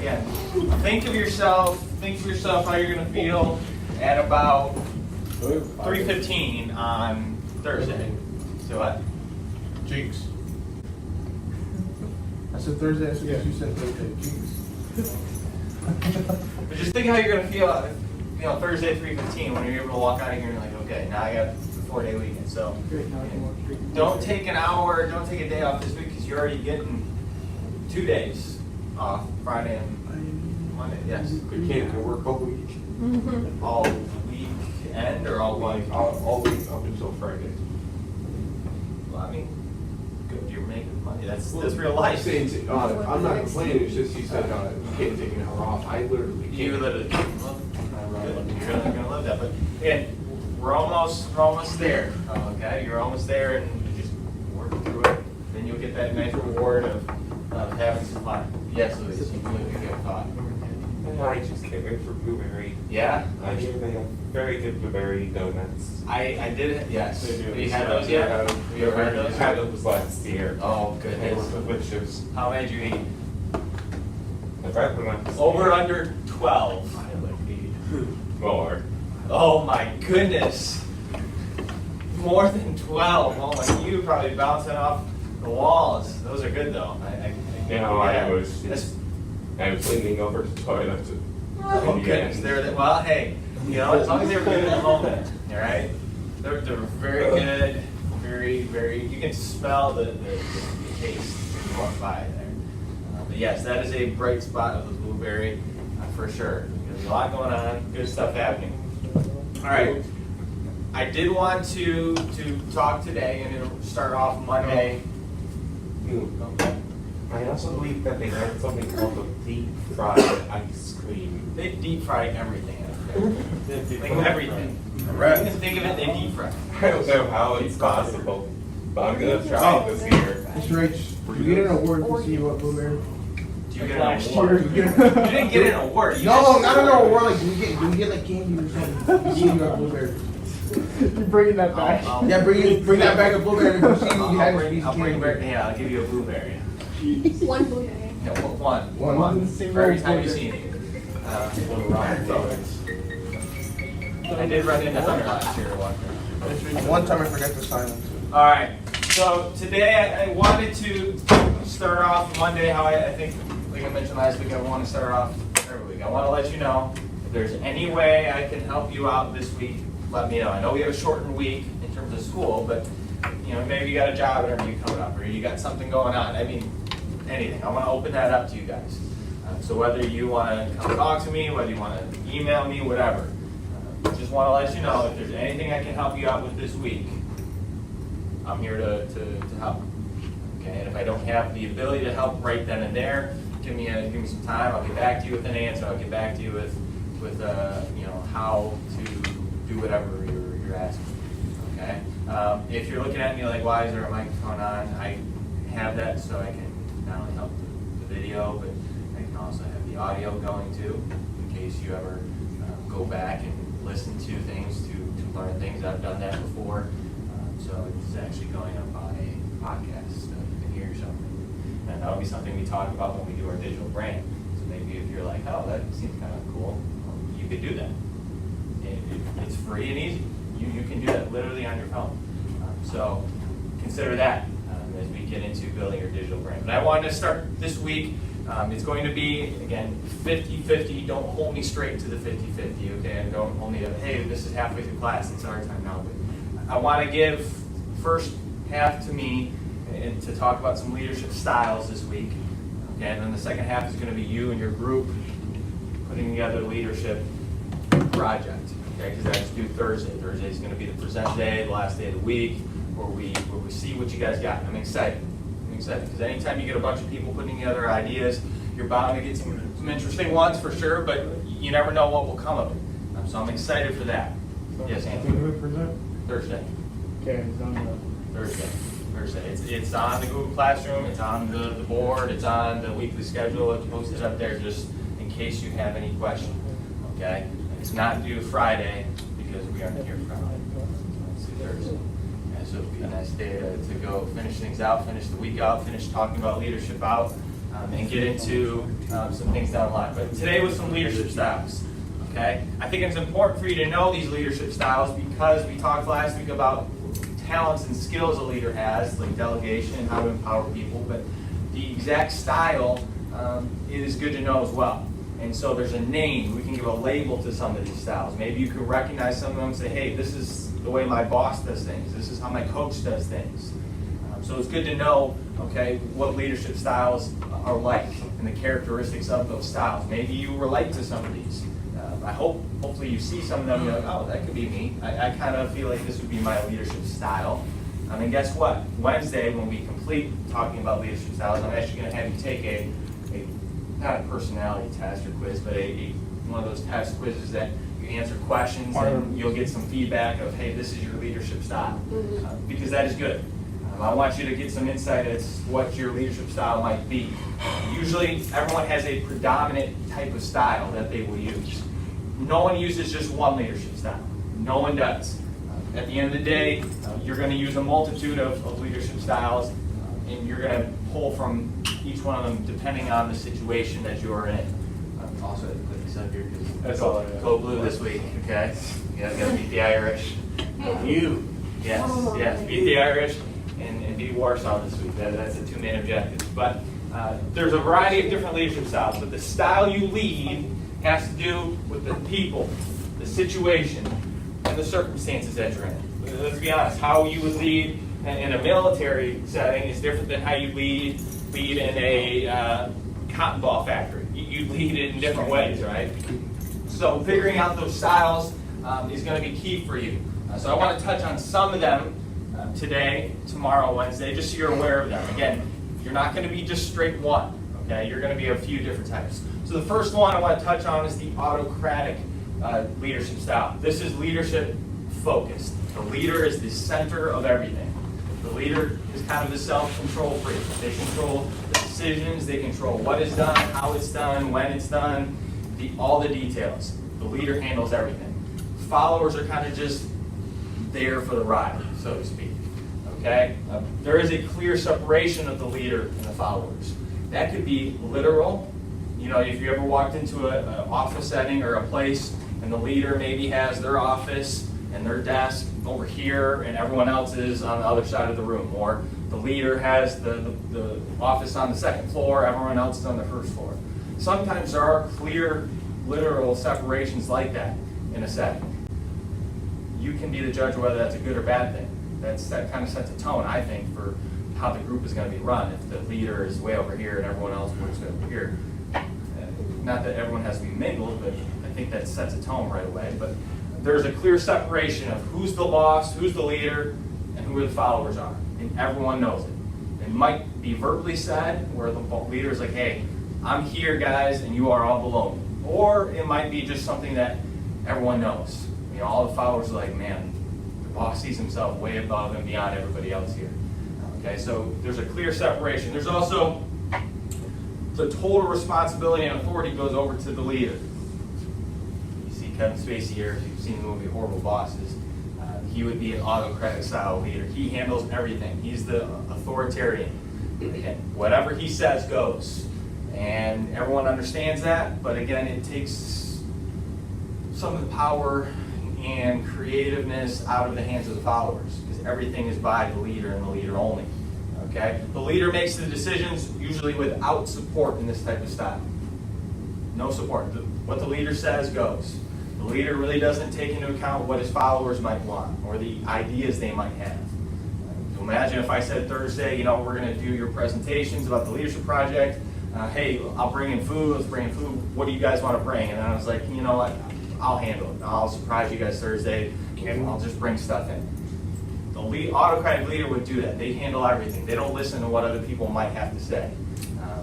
again, think of yourself how you're going to feel at about 3:15 on Thursday. So what? Jinx. I said Thursday, as soon as you said Thursday. Jinx. But just think how you're going to feel, Thursday 3:15 when you're able to walk out of here and you're like, okay, now I got a 4-day weekend. So don't take an hour, don't take a day off this week because you're already getting 2 days off, Friday and Monday. Yes. We can't work all week. All weekend or all week? All week up until Friday. Well, I mean, good. You're making money. That's real life. I'm not complaining. It's just he said you can't take an hour off. I literally can't. You literally can't. Well, good. You're really gonna love that. But again, we're almost there. Okay, you're almost there, and you just work through it. Then you'll get that nice reward of having some fun. Yes, Louise, you really good thought. I just can't wait for blueberry. Yeah. I hear they have very good blueberry donuts. I did it. Yes. They do. Have you had those yet? Have you ever had those? I had those last year. Oh They were goodness. delicious. How many did you eat? If I put on Over under 12. more. Oh my goodness. More than 12. Oh my, you probably bouncing off the walls. Those are good though. I was leaning over the toilet. Oh goodness. Well, hey, as long as they were good in the moment, all right? They're very good. Very, very, you can smell the taste when you walk by there. But yes, that is a bright spot of the blueberry for sure. There's a lot going on, good stuff happening. All right. I did want to talk today, and it'll start off Monday. Okay. I also believe that they had something called a deep fried ice cream. They deep fry everything out there. Think of everything. You can think of it, they deep fry. I don't know how it's possible, but I'm gonna try it this year. Mr. Rach, you get an award to see what blueberry? Do you get an award? You didn't get an award. You No, just- not an award. Like, do we get like candy or something? You see what blueberry? You're bringing that back. Yeah, bring that back of blueberry. You see, you I'll had a bring piece of candy. I'll give you a blueberry. One blueberry. Yeah, one. One. For every time you see me. I did run into Hunter last year. One time I forgot to silence. All right. So today I wanted to start off Monday how I think, like I mentioned last week, I want to start off every week. I want to let you know if there's any way I can help you out this week, let me know. I know we have a shortened week in terms of school, but maybe you got a job interview coming up or you got something going on. I mean, anything. I want to open that up to you guys. So whether you want to come talk to me, whether you want to email me, whatever. Just want to let you know if there's anything I can help you out with this week, I'm here to help. Okay, and if I don't have the ability to help right then and there, give me some time. I'll get back to you with an answer. I'll get back to you with how to do whatever you're asking. Okay. If you're looking at me like, why is there a microphone on? I have that so I can not only help the video, but I can also have the audio going too, in case you ever go back and listen to things to learn things. I've done that before. So it's actually going up on a podcast, so you can hear something. And that'll be something we talk about when we do our digital brand. So maybe if you're like, oh, that seems kind of cool, you could do that. It's free and easy. You can do that literally on your phone. So consider that as we get into building your digital brand. But I wanted to start this week. It's going to be, again, 50-50. Don't hold me straight to the 50-50, okay? And don't hold me to, hey, this is halfway through class. It's our time now. But I want to give first half to me and to talk about some leadership styles this week. Okay, and then the second half is going to be you and your group putting together a leadership project. Okay, because that's due Thursday. Thursday is going to be the present day, the last day of the week, where we see what you guys got. I'm excited because anytime you get a bunch of people putting together ideas, you're bound to get some interesting ones for sure, but you never know what will come of it. So I'm excited for that. Yes, Anthony. Thursday. Okay, it's on the Thursday. It's on the Google Classroom. It's on the board. It's on the weekly schedule. It's posted up there just in case you have any questions. Okay. It's not due Friday because we aren't here Friday. It's Thursday. And so it'll be a nice day to go finish things out, finish the week out, finish talking about leadership out. and get into some things down the line. But today was some leadership styles. Okay? I think it's important for you to know these leadership styles because we talked last week about talents and skills a leader has, like delegation, how to empower people, but the exact style it is good to know as well. And so there's a name, we can give a label to some of these styles. Maybe you can recognize some of them and say, hey, this is the way my boss does things. This is how my coach does things. So it's good to know, okay, what leadership styles are like and the characteristics of those styles. Maybe you relate to some of these. Hopefully you see some of them and you're like, oh, that could be me. I kind of feel like this would be my leadership style. And guess what? Wednesday, when we complete talking about leadership styles, I'm actually going to have you take not a personality test or quiz, but one of those test quizzes that you answer questions and you'll get some feedback of, hey, this is your leadership style. Because that is good. I want you to get some insight as to what your leadership style might be. Usually, everyone has a predominant type of style that they will use. No one uses just one leadership style. No one does. At the end of the day, you're going to use a multitude of leadership styles, and you're going to pull from each one of them depending on the situation that you're in. Also, put this up here because That's all I have. Go blue this week, okay? You got to beat the Irish. You, yes, beat the Irish and beat Warsaw this week. That's the two main objectives. But there's a variety of different leadership styles, but the style you lead has to do with the people, the situation, and the circumstances that you're in. Let's be honest, how you would lead in a military setting is different than how you lead in a cotton ball factory. You lead it in different ways, right? So figuring out those styles is going to be key for you. So I want to touch on some of them today, tomorrow, Wednesday, just so you're aware of them. Again, you're not going to be just straight one, okay? You're going to be a few different types. So the first one I want to touch on is the autocratic leadership style. This is leadership focused. The leader is the center of everything. The leader is kind of the self-control freak. They control the decisions, they control what is done, how it's done, when it's done, all the details. The leader handles everything. Followers are kind of just there for the ride, so to speak. Okay? There is a clear separation of the leader and the followers. That could be literal. You know, if you ever walked into an office setting or a place and the leader maybe has their office and their desk over here and everyone else is on the other side of the room, or the leader has the office on the second floor, everyone else is on the first floor. Sometimes there are clear literal separations like that in a setting. You can be the judge of whether that's a good or bad thing. That kind of sets a tone, I think, for how the group is going to be run. If the leader is way over here and everyone else works over here. Not that everyone has to be mingled, but I think that sets a tone right away. But there's a clear separation of who's the boss, who's the leader, and who the followers are. And everyone knows it. It might be verbally said, where the leader is like, hey, I'm here, guys, and you are all below me. Or it might be just something that everyone knows. You know, all the followers are like, man, the boss sees himself way above and beyond everybody else here. Okay, so there's a clear separation. There's also the total responsibility and authority goes over to the leader. You see Kevin Spacey here, if you've seen the movie Horrible Bosses, he would be an autocratic style leader. He handles everything. He's the authoritarian. Again, whatever he says goes. And everyone understands that, but again, it takes some of the power and creativeness out of the hands of the followers, because everything is by the leader and the leader only. Okay? The leader makes the decisions usually without support in this type of style. No support. What the leader says goes. The leader really doesn't take into account what his followers might want or the ideas they might have. So imagine if I said Thursday, we're going to do your presentations about the leadership project. Hey, I'll bring in food. Let's bring in food. What do you guys want to bring? And then I was like, you know what? I'll handle it. I'll surprise you guys Thursday, and I'll just bring stuff in. The autocratic leader would do that. They handle everything. They don't listen to what other people might have to say.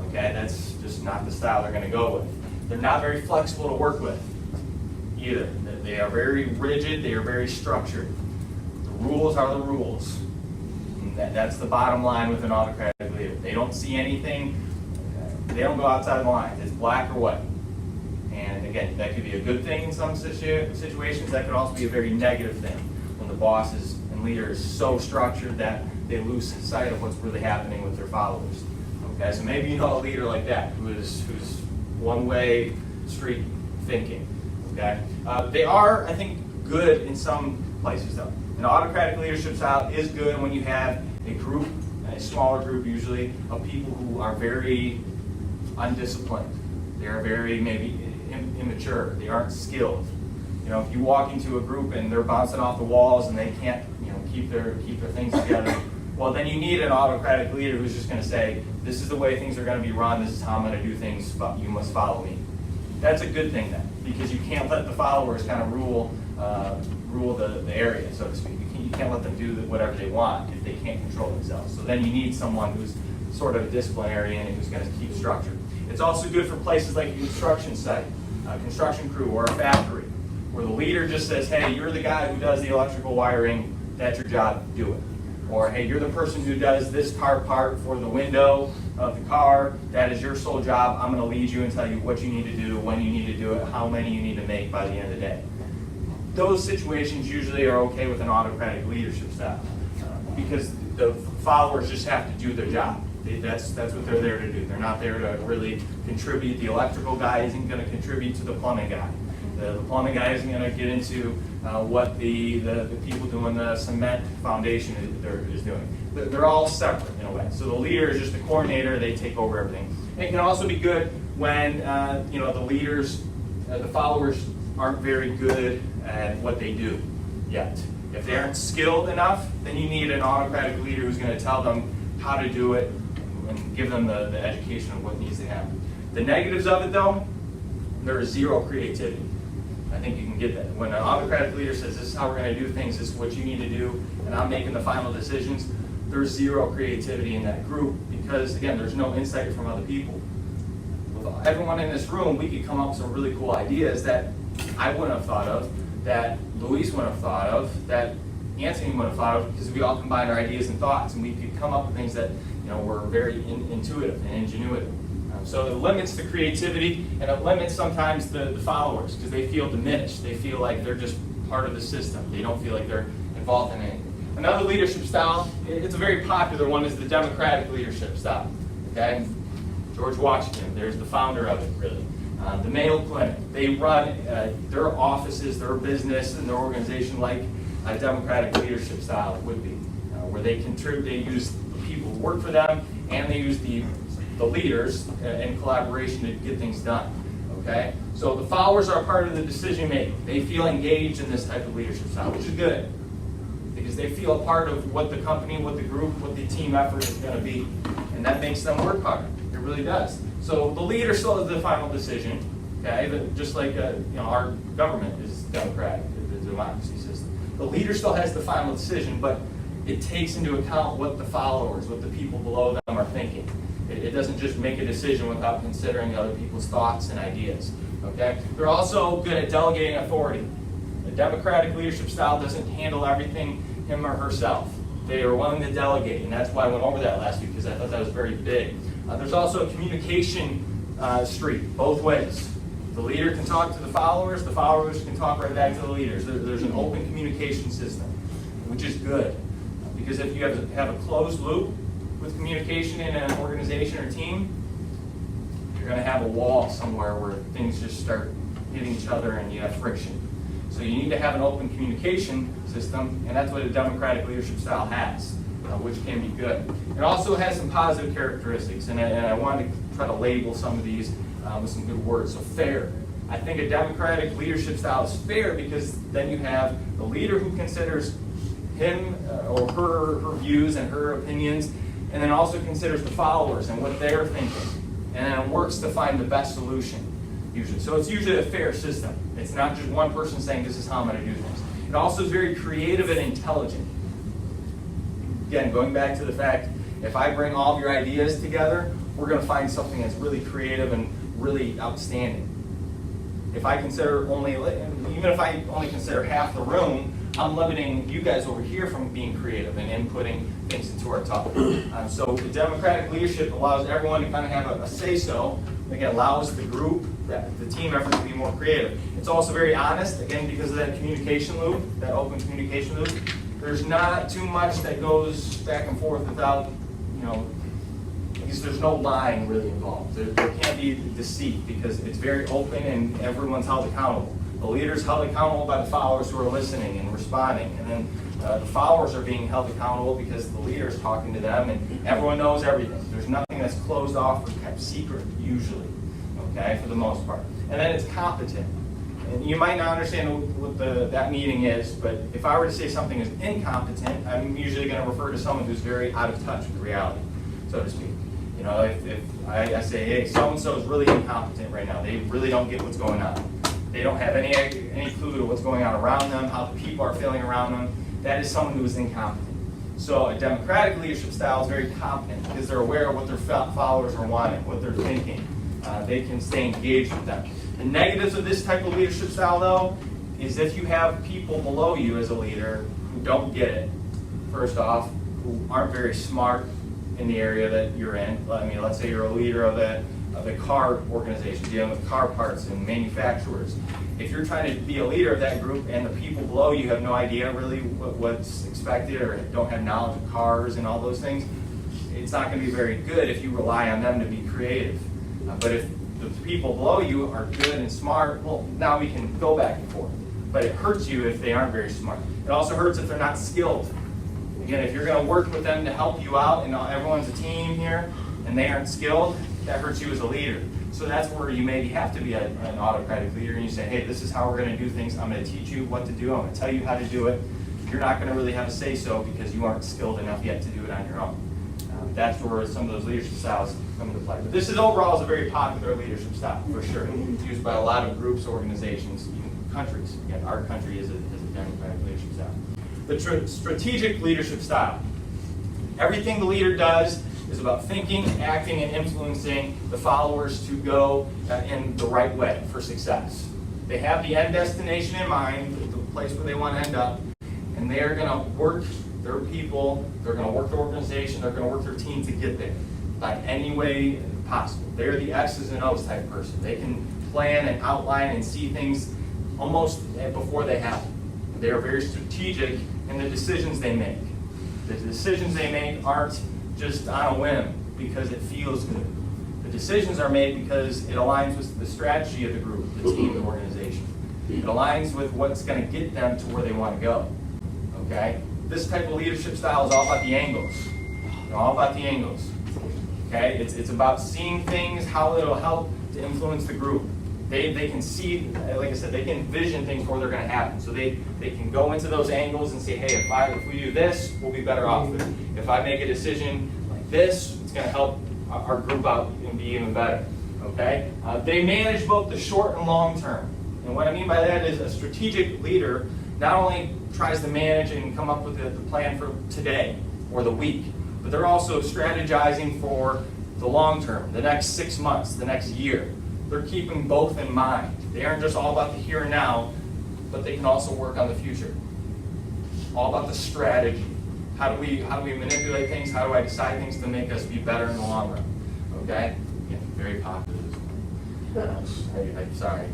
Okay, that's just not the style they're going to go with. They're not very flexible to work with either. They are very rigid. They are very structured. The rules are the rules. And that's the bottom line with an autocratic leader. They don't see anything. They don't go outside the lines. It's black or white. And again, that could be a good thing in some situations. That could also be a very negative thing when the boss and leader is so structured that they lose sight of what's really happening with their followers. Okay, so maybe you know a leader like that who's one-way street thinking. Okay, they are, I think, good in some places though. An autocratic leadership style is good when you have a group, a smaller group usually, of people who are very undisciplined. They are very maybe immature. They aren't skilled. You know, if you walk into a group and they're bouncing off the walls and they can't, keep their things together, well, then you need an autocratic leader who's just going to say, this is the way things are going to be run, this is how I'm going to do things, you must follow me. That's a good thing then, because you can't let the followers kind of rule the area, so to speak. You can't let them do whatever they want if they can't control themselves. So then you need someone who's sort of a disciplinarian and who's going to keep structure. It's also good for places like a construction site, a construction crew, or a factory, where the leader just says, hey, you're the guy who does the electrical wiring, that's your job, do it. Or, hey, you're the person who does this part for the window of the car, that is your sole job, I'm going to lead you and tell you what you need to do, when you need to do it, how many you need to make by the end of the day. Those situations usually are okay with an autocratic leadership style, because the followers just have to do their job. That's what they're there to do. They're not there to really contribute. The electrical guy isn't going to contribute to the plumbing guy. The plumbing guy isn't going to get into what the people doing the cement foundation is doing. They're all separate in a way. So the leader is just the coordinator. They take over everything. And it can also be good when the leaders, the followers aren't very good at what they do yet. If they aren't skilled enough, then you need an autocratic leader who's going to tell them how to do it and give them the education of what needs to happen. The negatives of it, though, there is zero creativity. I think you can get that. When an autocratic leader says, this is how we're going to do things, this is what you need to do, and I'm making the final decisions, there's zero creativity in that group because, again, there's no insight from other people. With everyone in this room, we could come up with some really cool ideas that I wouldn't have thought of, that Luis wouldn't have thought of, that Anthony wouldn't have thought of, because we all combine our ideas and thoughts, and we could come up with things that were very intuitive and ingenuitive. So it limits the creativity, and it limits sometimes the followers, because they feel diminished. They feel like they're just part of the system. They don't feel like they're involved in anything. Another leadership style, it's a very popular one, is the democratic leadership style. Okay, George Washington, there's the founder of it, really. The Mayo Clinic, they run their offices, their business, and their organization like a democratic leadership style would be, where they contribute, they use the people who work for them, and they use the leaders in collaboration to get things done. Okay, so the followers are part of the decision making. They feel engaged in this type of leadership style, which is good, because they feel a part of what the company, what the group, what the team effort is going to be, and that makes them work harder. It really does. So the leader still has the final decision. Okay, just like our government is democratic, the democracy system. The leader still has the final decision, but it takes into account what the followers, what the people below them are thinking. It doesn't just make a decision without considering other people's thoughts and ideas. Okay? They're also good at delegating authority. The democratic leadership style doesn't handle everything him or herself. They are willing to delegate, and that's why I went over that last week, because I thought that was very big. There's also a communication streak, both ways. The leader can talk to the followers can talk right back to the leaders. There's an open communication system, which is good. Because if you have a closed loop with communication in an organization or team, you're going to have a wall somewhere where things just start hitting each other and you have friction. So you need to have an open communication system, and that's what a democratic leadership style has, which can be good. It also has some positive characteristics, and I wanted to try to label some of these with some good words. So fair. I think a democratic leadership style is fair because then you have the leader who considers him or her views and her opinions, and then also considers the followers and what they're thinking, and then works to find the best solution, usually. So it's usually a fair system. It's not just one person saying, this is how I'm going to do things. It also is very creative and intelligent. Again, going back to the fact, if I bring all of your ideas together, we're going to find something that's really creative and really outstanding. If I consider even if I only consider half the room, I'm limiting you guys over here from being creative and inputting things into our talk. So the democratic leadership allows everyone to kind of have a say-so. Again, allows the group, the team effort to be more creative. It's also very honest, again, because of that communication loop, that open communication loop. There's not too much that goes back and forth without, because because there's no lying really involved. There can't be deceit because it's very open and everyone's held accountable. The leader's held accountable by the followers who are listening and responding, and then the followers are being held accountable because the leader is talking to them, and everyone knows everything. There's nothing that's closed off or kept secret usually, okay, for the most part. And then it's competent. And you might not understand what that meaning is, but if I were to say something is incompetent, I'm usually going to refer to someone who's very out of touch with reality, so to speak. You know, if I say, hey, so-and-so is really incompetent right now. They really don't get what's going on. They don't have any clue to what's going on around them, how the people are feeling around them. That is someone who is incompetent. So a democratic leadership style is very competent because they're aware of what their followers are wanting, what they're thinking. They can stay engaged with them. The negatives of this type of leadership style, though, is if you have people below you as a leader who don't get it, first off, who aren't very smart in the area that you're in. I mean, let's say you're a leader of a car organization dealing with car parts and manufacturers. If you're trying to be a leader of that group and the people below you have no idea really what's expected or don't have knowledge of cars and all those things, it's not going to be very good if you rely on them to be creative. But if the people below you are good and smart, well, now we can go back and forth. But it hurts you if they aren't very smart. It also hurts if they're not skilled. Again, if you're going to work with them to help you out and everyone's a team here and they aren't skilled, that hurts you as a leader. So that's where you maybe have to be an autocratic leader and you say, hey, this is how we're going to do things. I'm going to teach you what to do. I'm going to tell you how to do it. You're not going to really have a say-so because you aren't skilled enough yet to do it on your own. That's where some of those leadership styles come into play. But this is overall a very popular leadership style, for sure. It's used by a lot of groups, organizations, even countries. Again, our country is a democratic leadership style. The strategic leadership style. Everything the leader does is about thinking, acting, and influencing the followers to go in the right way for success. They have the end destination in mind, the place where they want to end up, and they are going to work their people, they're going to work the organization, they're going to work their team to get there by any way possible. They're the X's and O's type person. They can plan and outline and see things almost before they happen. They are very strategic in the decisions they make. The decisions they make aren't just on a whim because it feels good. The decisions are made because it aligns with the strategy of the group, the team, the organization. It aligns with what's going to get them to where they want to go. Okay? This type of leadership style is all about the angles. All about the angles. Okay? It's about seeing things, how it'll help to influence the group. They can see, like I said, they can envision things before they're going to happen. So they can go into those angles and say, hey, if we do this, we'll be better off. If I make a decision like this, it's going to help our group out and be even better. Okay? They manage both the short and long term. And what I mean by that is a strategic leader not only tries to manage and come up with the plan for today or the week, but they're also strategizing for the long term, the next 6 months, the next year. They're keeping both in mind. They aren't just all about the here and now, but they can also work on the future. All about the strategy. How do we manipulate things? How do I decide things to make us be better in the long run? Okay? Again, very popular this one. I'm sorry.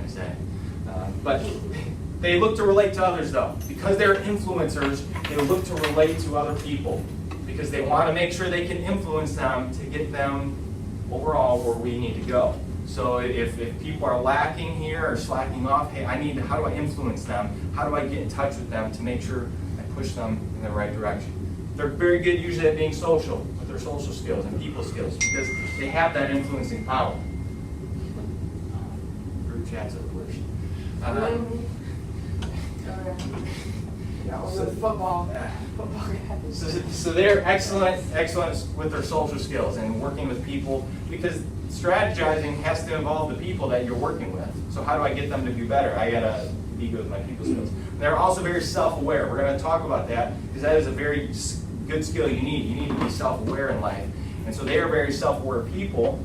I say. But they look to relate to others, though. Because they're influencers, they look to relate to other people. Because they want to make sure they can influence them to get them overall where we need to go. So if people are lacking here or slacking off, hey, how do I influence them? How do I get in touch with them to make sure I push them in the right direction? They're very good usually at being social, with their social skills and people skills, because they have that influencing power. Group chats are the worst. Football. So they're excellent with their social skills and working with people, because strategizing has to involve the people that you're working with. So how do I get them to be better? I gotta be good with my people skills. They're also very self-aware. We're going to talk about that because that is a very good skill you need. You need to be self-aware in life. And so they are very self-aware people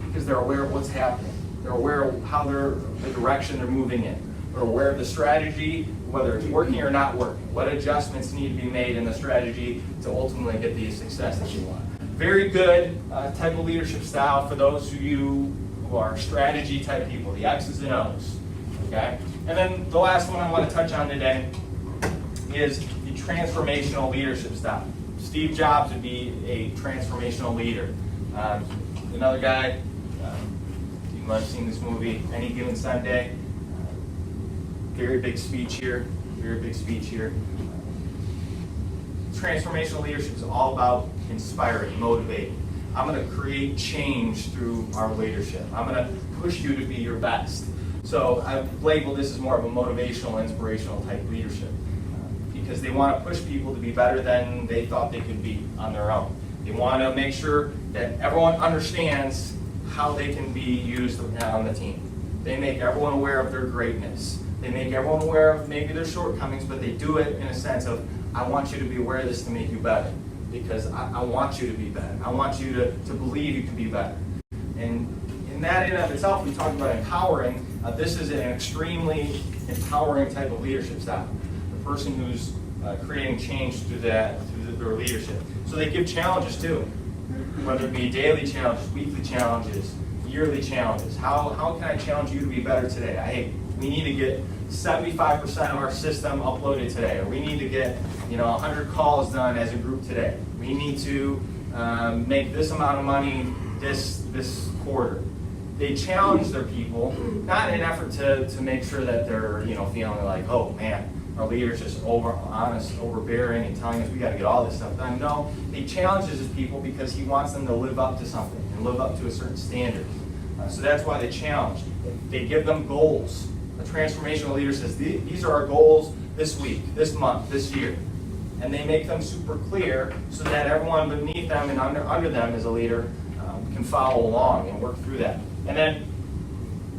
because they're aware of what's happening. They're aware of the direction they're moving in. They're aware of the strategy, whether it's working or not working, what adjustments need to be made in the strategy to ultimately get the success that you want. Very good type of leadership style for those of you who are strategy type people, the X's and O's. Okay? And then the last one I want to touch on today is the transformational leadership style. Steve Jobs would be a transformational leader. Another guy, you might have seen this movie, Any Given Sunday. Very big speech here. Very big speech here. Transformational leadership is all about inspiring, motivating. I'm going to create change through our leadership. I'm going to push you to be your best. So I've labeled this as more of a motivational, inspirational type leadership because they want to push people to be better than they thought they could be on their own. They want to make sure that everyone understands how they can be used on the team. They make everyone aware of their greatness. They make everyone aware of maybe their shortcomings, but they do it in a sense of, I want you to be aware of this to make you better because I want you to be better. I want you to believe you can be better. And in that in and of itself, we talk about empowering. This is an extremely empowering type of leadership style. The person who's creating change through their leadership. So they give challenges too, whether it be daily challenges, weekly challenges, yearly challenges. How can I challenge you to be better today? Hey, we need to get 75% of our system uploaded today, or we need to get 100 calls done as a group today. We need to make this amount of money this quarter. They challenge their people, not in an effort to make sure that they're feeling like, oh man, our leader's just overbearing and telling us we got to get all this stuff done. No, he challenges his people because he wants them to live up to something and live up to a certain standard. So that's why they challenge. They give them goals. A transformational leader says, these are our goals this week, this month, this year. And they make them super clear so that everyone beneath them and under them as a leader can follow along and work through that. And then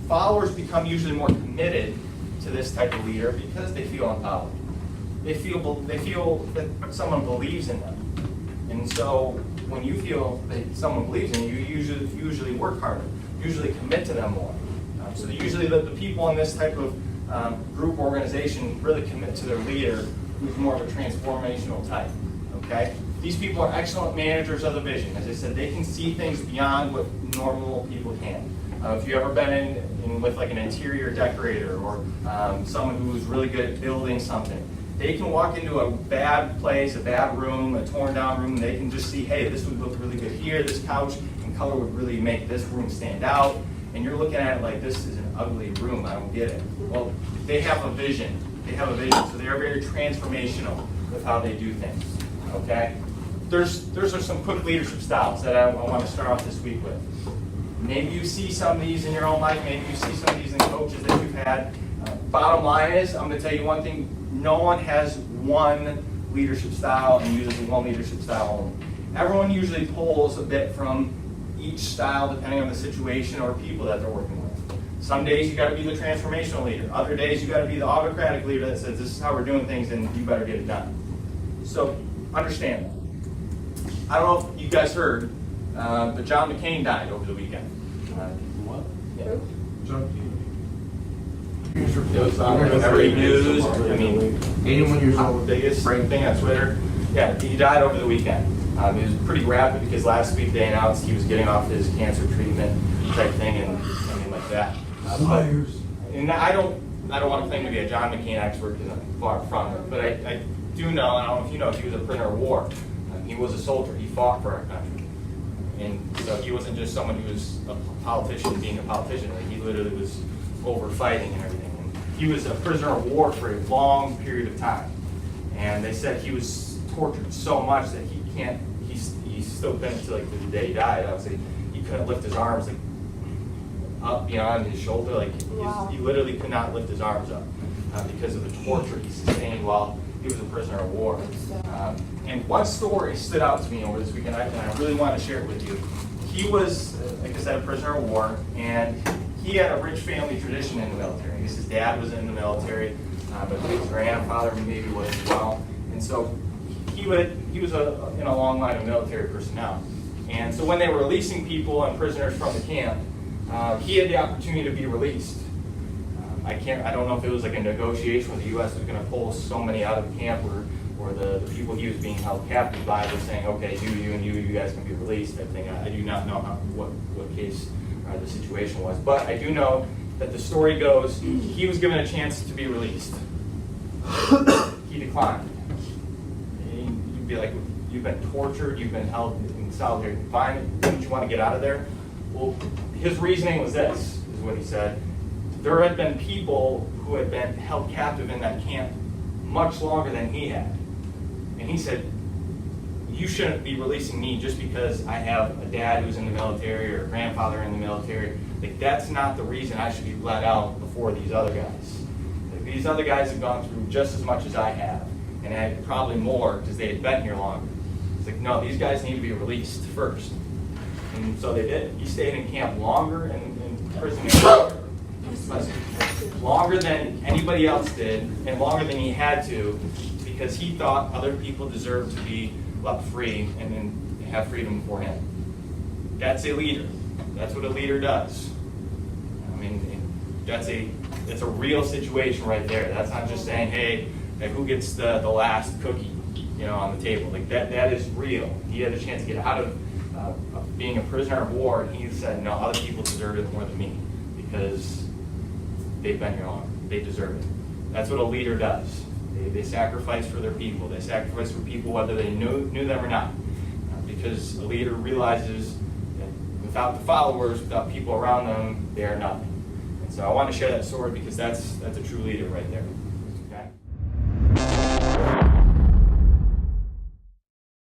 followers become usually more committed to this type of leader because they feel empowered. They feel that someone believes in them. And so when you feel that someone believes in you, you usually work harder, usually commit to them more. So usually the people in this type of group organization really commit to their leader who's more of a transformational type. Okay? These people are excellent managers of the vision. As I said, they can see things beyond what normal people can. If you've ever been in with like an interior decorator or someone who's really good at building something, they can walk into a bad place, a bad room, a torn down room, and they can just see, hey, this would look really good here, this couch and color would really make this room stand out. And you're looking at it like, this is an ugly room, I don't get it. Well, they have a vision. They have a vision, so they're very transformational with how they do things, okay? There's some quick leadership styles that I want to start off this week with. Maybe you see some of these in your own life, maybe you see some of these in coaches that you've had. Bottom line is, I'm going to tell you one thing, no one has one leadership style and uses one leadership style only. Everyone usually pulls a bit from each style depending on the situation or people that they're working with. Some days you got to be the transformational leader. Other days you got to be the autocratic leader that says this is how we're doing things and you better get it done. So understand that. I don't know if you guys heard, but John McCain died over the weekend. What? Yeah. It was on Every news. I mean, 81 years old. biggest thing on Twitter. Yeah, he died over the weekend. It was pretty rapid because last week they announced he was getting off his cancer treatment type thing and something like that. And I don't want to claim to be a John McCain expert because I'm far from it, but I do know, and I don't know if you know, he was a prisoner of war. He was a soldier. He fought for our country. And so he wasn't just someone who was a politician being a politician. Like, he literally was over fighting and everything. And he was a prisoner of war for a long period of time. And they said he was tortured so much that he's still been to like the day he died. Obviously, he couldn't lift his arms like up beyond his shoulder. Like he literally could not lift his arms up because of the torture he sustained while he was a prisoner of war. And one story stood out to me over this weekend, and I really want to share it with you. He was, like I said, a prisoner of war, and he had a rich family tradition in the military. I guess his dad was in the military, but his grandfather maybe was as well. And so he was in a long line of military personnel. And so when they were releasing people and prisoners from the camp, he had the opportunity to be released. I don't know if it was like a negotiation where the U.S. was going to pull so many out of camp, or the people he was being held captive by were saying, okay, you guys can be released. I think I do not know what case the situation was, but I do know that the story goes he was given a chance to be released. He declined. You'd be like, you've been tortured, you've been held in solitary confinement, wouldn't you want to get out of there? Well, his reasoning was this, is what he said. There had been people who had been held captive in that camp much longer than he had. And he said, you shouldn't be releasing me just because I have a dad who's in the military or a grandfather in the military. Like, that's not the reason I should be let out before these other guys. Like, these other guys have gone through just as much as I have, and I had probably more because they had been here longer. It's like, no, these guys need to be released first. And so they did. He stayed in camp longer and in prison longer than anybody else did, and longer than he had to, because he thought other people deserved to be left free and then have freedom for him. That's a leader. That's what a leader does. I mean, that's a real situation right there. That's not just saying, hey, who gets the last cookie, on the table. Like that is real. He had a chance to get out of being a prisoner of war, and he said, no, other people deserve it more than me because they've been here longer. They deserve it. That's what a leader does. They sacrifice for their people. They sacrifice for people whether they knew them or not. Because a leader realizes that without the followers, without people around them, they are nothing. And so I want to share that story because that's a true leader right there.